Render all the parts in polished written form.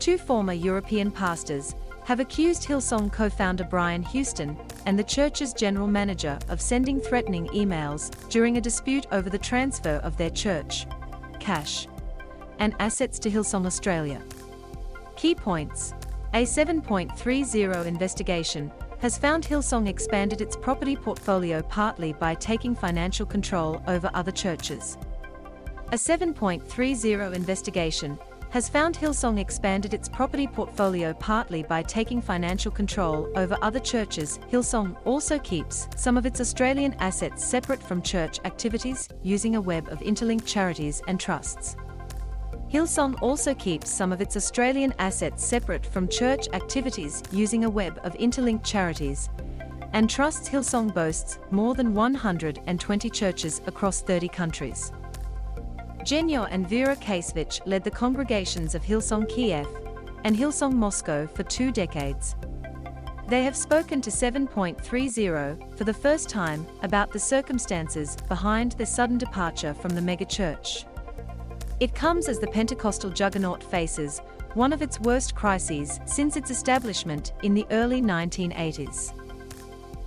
Two former European pastors have accused Hillsong co-founder Brian Houston and the church's general manager of sending threatening emails during a dispute over the transfer of their church, cash, and assets to Hillsong Australia. Key points. A 7.30 investigation has found Hillsong expanded its property portfolio partly by taking financial control over other churches. A 7.30 investigation has found Hillsong expanded its property portfolio partly by taking financial control over other churches. Hillsong also keeps some of its Australian assets separate from church activities using a web of interlinked charities and trusts. Hillsong also keeps some of its Australian assets separate from church activities using a web of interlinked charities and trusts. Hillsong boasts more than 120 churches across 30 countries. Reia and Vera Kasevich led the congregations of Hillsong Kyiv and Hillsong Moscow for 2 decades. They have spoken to 7.30 for the first time about the circumstances behind their sudden departure from the megachurch. It comes as the Pentecostal juggernaut faces one of its worst crises since its establishment in the early 1980s.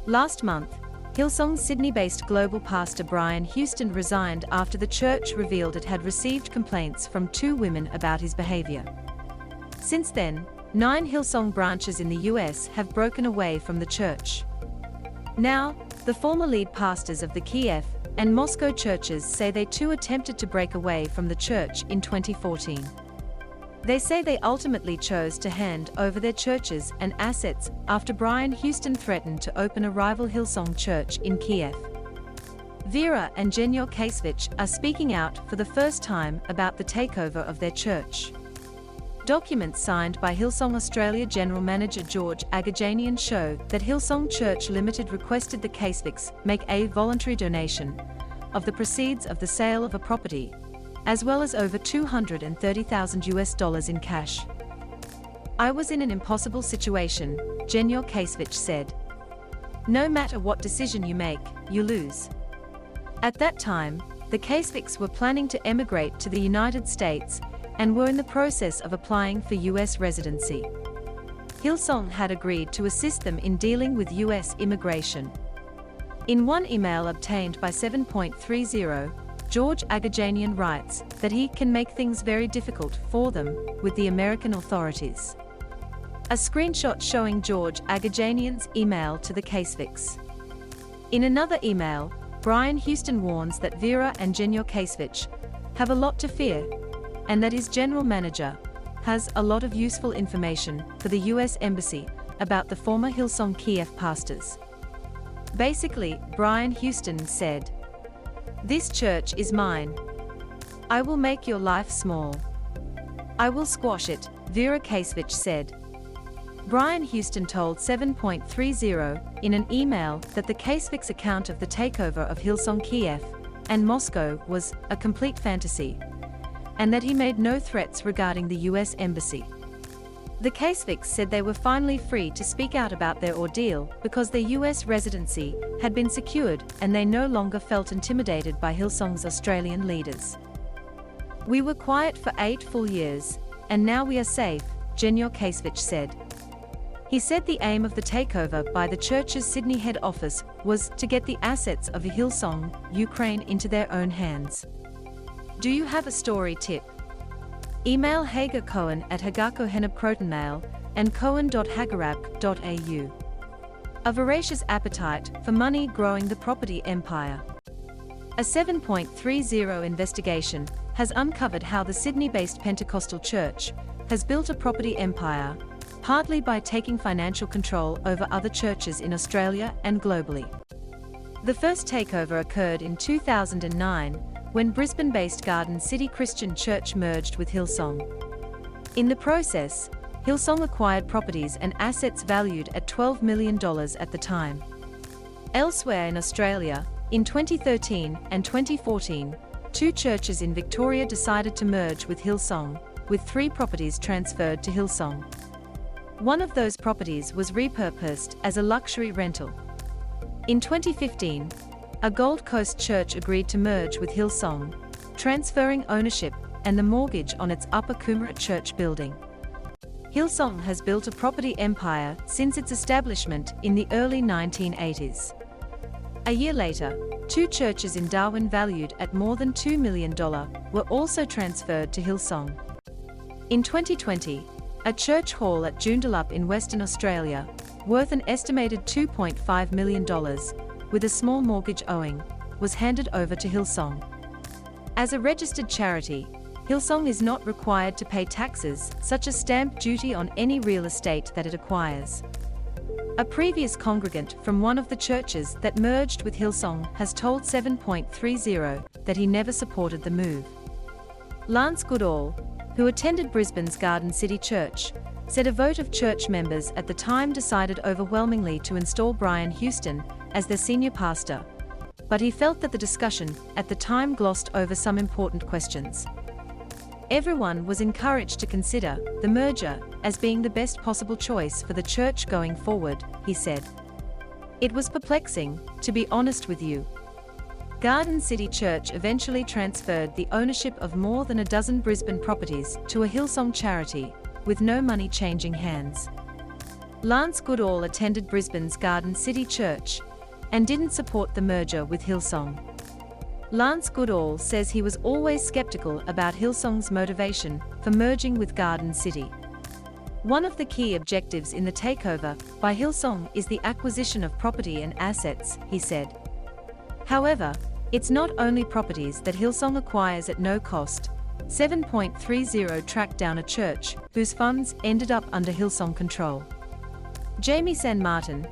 Last month, Hillsong's Sydney-based global pastor Brian Houston resigned after the church revealed it had received complaints from 2 women about his behavior. Since then, 9 Hillsong branches in the US have broken away from the church. Now, the former lead pastors of the Kyiv and Moscow churches say they too attempted to break away from the church in 2014. They say they ultimately chose to hand over their churches and assets after Brian Houston threatened to open a rival Hillsong church in Kyiv. Vera and Kasevich are speaking out for the first time about the takeover of their church. Documents signed by Hillsong Australia General Manager George Agajanian show that Hillsong Church Limited requested the Kasevichs make a voluntary donation of the proceeds of the sale of a property, as well as over $230,000 in cash. "I was in an impossible situation," Kasevich said. "No matter what decision you make, you lose." At that time, the Kasevichs were planning to emigrate to the United States and were in the process of applying for US residency. Hillsong had agreed to assist them in dealing with US immigration. In one email obtained by 7.30, George Agajanian writes that he can make things very difficult for them with the American authorities. A screenshot showing George Agajanian's email to the Kasevichs. In another email, Brian Houston warns that Vera and Kasevich have a lot to fear, and that his general manager has a lot of useful information for the US Embassy about the former Hillsong Kyiv pastors. Basically, Brian Houston said, "This church is mine. I will make your life small. I will squash it," Vera Kasevich said. Brian Houston told 7.30 in an email that the Kasevichs' account of the takeover of Hillsong Kyiv and Moscow was a complete fantasy, and that he made no threats regarding the US Embassy. The Kasevichs said they were finally free to speak out about their ordeal because their US residency had been secured and they no longer felt intimidated by Hillsong's Australian leaders. "We were quiet for 8 full years, and now we are safe," Kasevich said. He said the aim of the takeover by the church's Sydney head office was to get the assets of Hillsong Ukraine into their own hands. Do you have a story tip? Email Hagar Cohen at hagarcohenabcrotonmail and cohen.hagarab.au. A voracious appetite for money growing the property empire. A 7.30 investigation has uncovered how the Sydney-based Pentecostal church has built a property empire, partly by taking financial control over other churches in Australia and globally. The first takeover occurred in 2009, when Brisbane-based Garden City Christian Church merged with Hillsong. In the process, Hillsong acquired properties and assets valued at $12 million at the time. Elsewhere in Australia, in 2013 and 2014, 2 churches in Victoria decided to merge with Hillsong, with 3 properties transferred to Hillsong. One of those properties was repurposed as a luxury rental. In 2015, a Gold Coast church agreed to merge with Hillsong, transferring ownership and the mortgage on its Upper Coomera church building. Hillsong has built a property empire since its establishment in the early 1980s. A year later, 2 churches in Darwin valued at more than $2 million were also transferred to Hillsong. In 2020, a church hall at Joondalup in Western Australia, worth an estimated $2.5 million, with a small mortgage owing, was handed over to Hillsong. As a registered charity, Hillsong is not required to pay taxes, such as stamp duty, on any real estate that it acquires. A previous congregant from one of the churches that merged with Hillsong has told 7.30 that he never supported the move. Lance Goodall, who attended Brisbane's Garden City Church, said a vote of church members at the time decided overwhelmingly to install Brian Houston as their senior pastor, but he felt that the discussion at the time glossed over some important questions. Everyone was encouraged to consider the merger as being the best possible choice for the church going forward, he said. It was perplexing, to be honest with you. Garden City Church eventually transferred the ownership of more than a dozen Brisbane properties to a Hillsong charity, with no money changing hands. Lance Goodall attended Brisbane's Garden City Church and didn't support the merger with Hillsong. Lance Goodall says he was always skeptical about Hillsong's motivation for merging with Garden City. One of the key objectives in the takeover by Hillsong is the acquisition of property and assets, he said. However, it's not only properties that Hillsong acquires at no cost. 7.30 tracked down a church whose funds ended up under Hillsong control. Jamie San Martin,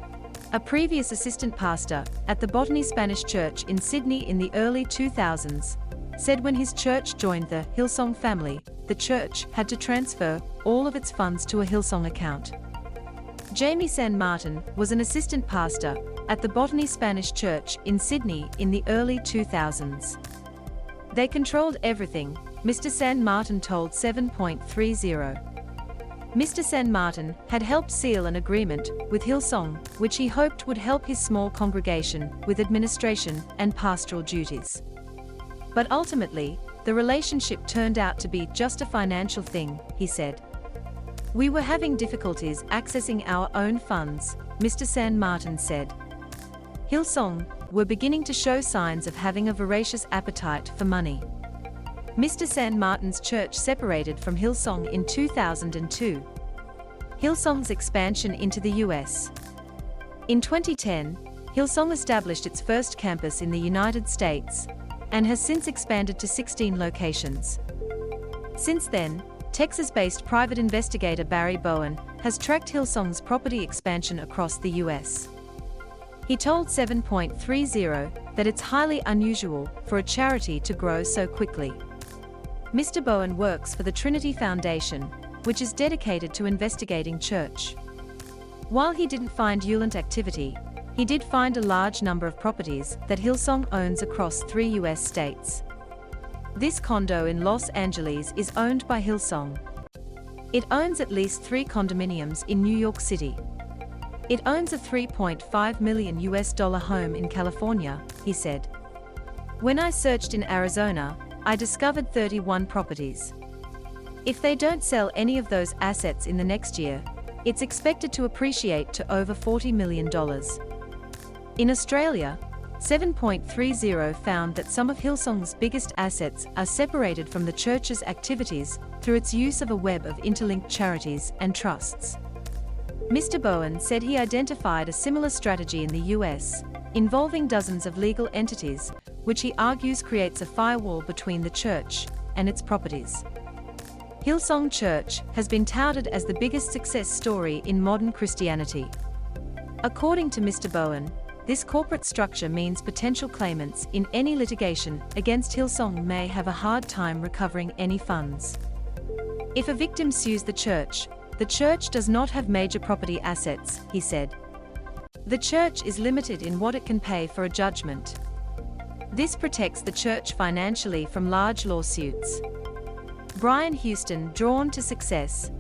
a previous assistant pastor at the Botany Spanish Church in Sydney in the early 2000s, said when his church joined the Hillsong family, the church had to transfer all of its funds to a Hillsong account. Jamie San Martin was an assistant pastor at the Botany Spanish Church in Sydney in the early 2000s. They controlled everything, Mr. San Martin told 7.30. Mr. San Martin had helped seal an agreement with Hillsong, which he hoped would help his small congregation with administration and pastoral duties. But ultimately, the relationship turned out to be just a financial thing, he said. We were having difficulties accessing our own funds, Mr. San Martin said. Hillsong were beginning to show signs of having a voracious appetite for money. Mr. San Martin's church separated from Hillsong in 2002. Hillsong's expansion into the US. In 2010, Hillsong established its first campus in the United States and has since expanded to 16 locations. Since then, Texas-based private investigator Barry Bowen has tracked Hillsong's property expansion across the US. He told 7.30 that it's highly unusual for a charity to grow so quickly. Mr. Bowen works for the Trinity Foundation, which is dedicated to investigating church. While he didn't find violent activity, he did find a large number of properties that Hillsong owns across 3 US states. This condo in Los Angeles is owned by Hillsong. It owns at least 3 condominiums in New York City. It owns a $3.5 million home in California, he said. When I searched in Arizona, I discovered 31 properties. If they don't sell any of those assets in the next year, it's expected to appreciate to over $40 million. In Australia, 7.30 found that some of Hillsong's biggest assets are separated from the church's activities through its use of a web of interlinked charities and trusts. Mr. Bowen said he identified a similar strategy in the US, involving dozens of legal entities, which he argues creates a firewall between the church and its properties. Hillsong Church has been touted as the biggest success story in modern Christianity. According to Mr. Bowen, this corporate structure means potential claimants in any litigation against Hillsong may have a hard time recovering any funds. If a victim sues the church does not have major property assets, he said. The church is limited in what it can pay for a judgment. This protects the church financially from large lawsuits. Brian Houston drawn to success.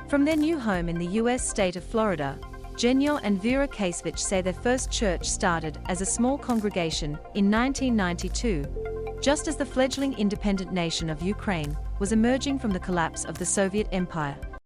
From their new home in the US state of Florida, Reia and Vera Kasevich say their first church started as a small congregation in 1992, just as the fledgling independent nation of Ukraine was emerging from the collapse of the Soviet Empire.